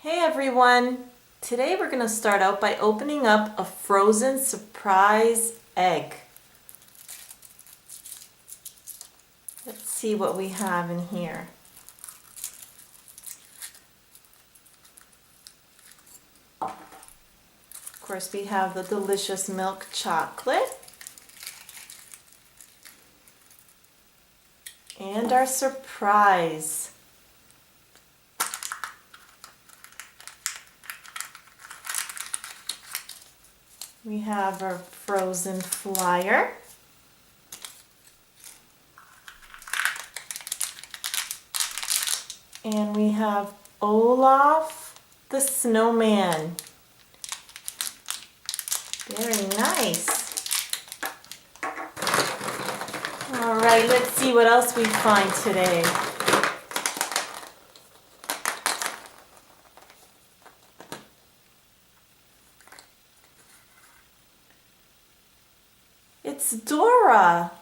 Hey everyone! Today we're going to start out by opening up a frozen surprise egg. Let's see what we have in here. Of course, we have the delicious milk chocolate and our surprise. We have our frozen flyer. And we have Olaf the snowman. Very nice. All right, let's see what else we find today. It's Dora.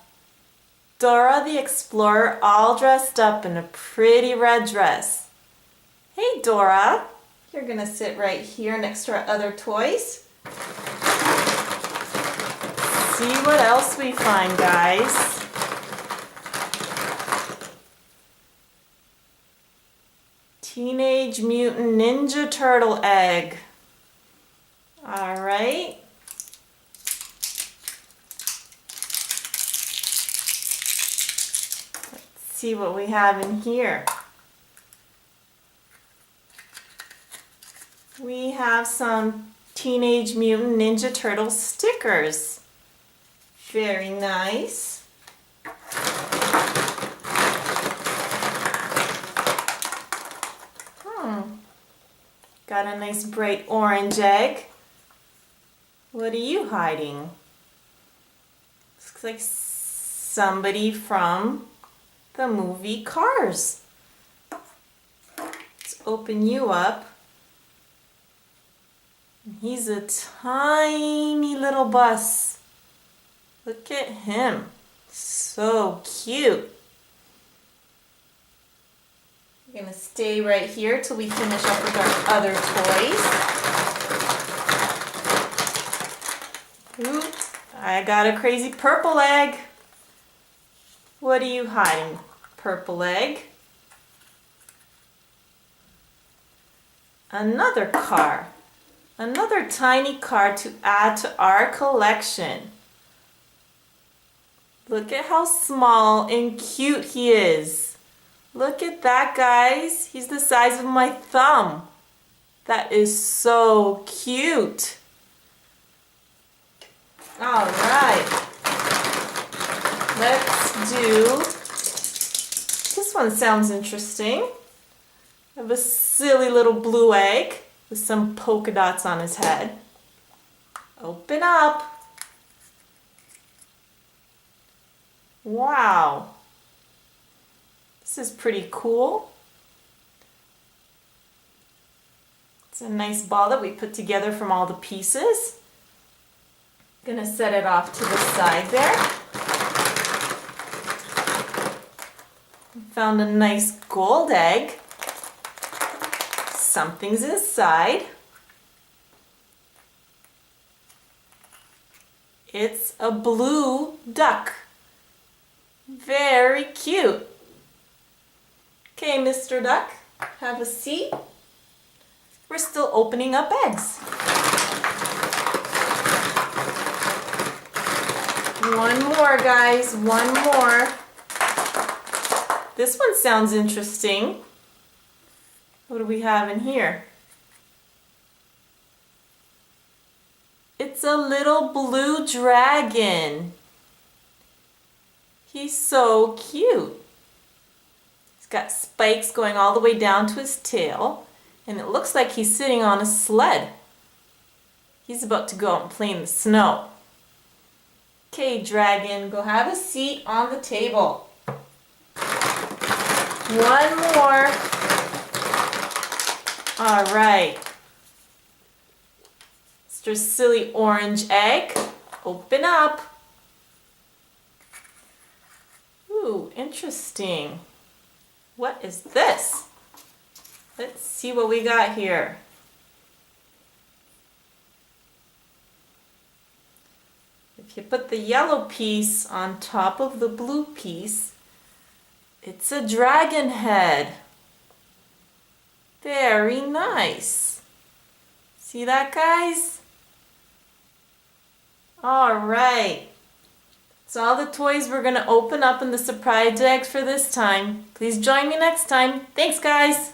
Dora the Explorer, all dressed up in a pretty red dress. Hey Dora, you're gonna sit right here next to our other toys. See what else we find, guys. Teenage Mutant Ninja Turtle egg. All right. See what we have in here. We have some Teenage Mutant Ninja Turtle stickers. Very nice. Got a nice bright orange egg. What are you hiding? Looks like somebody from the movie Cars. Let's open you up. He's a tiny little bus. Look at him. So cute. We're going to stay right here till we finish up with our other toys. Oops, I got a crazy purple egg. What are you hiding, purple egg? Another car. Another tiny car to add to our collection. Look at how small and cute he is. Look at that, guys. He's the size of my thumb. That is so cute. All right. Let's do, this one sounds interesting. I have a silly little blue egg with some polka dots on his head. Open up. Wow. This is pretty cool. It's a nice ball that we put together from all the pieces. Gonna set it off to the side there. Found a nice gold egg. Something's inside. It's a blue duck. Very cute. Okay, Mr. Duck, have a seat. We're still opening up eggs. One more, guys, one more. This one sounds interesting. What do we have in here? It's a little blue dragon. He's so cute. He's got spikes going all the way down to his tail, and it looks like he's sitting on a sled. He's about to go out and play in the snow. Okay, dragon, go have a seat on the table. One more. All right. Mr. Silly Orange Egg, open up. Ooh, interesting. What is this? Let's see what we got here. If you put the yellow piece on top of the blue piece, it's a dragon head. Very nice. See that, guys? All right. That's all the toys we're going to open up in the surprise eggs for this time. Please join me next time. Thanks, guys.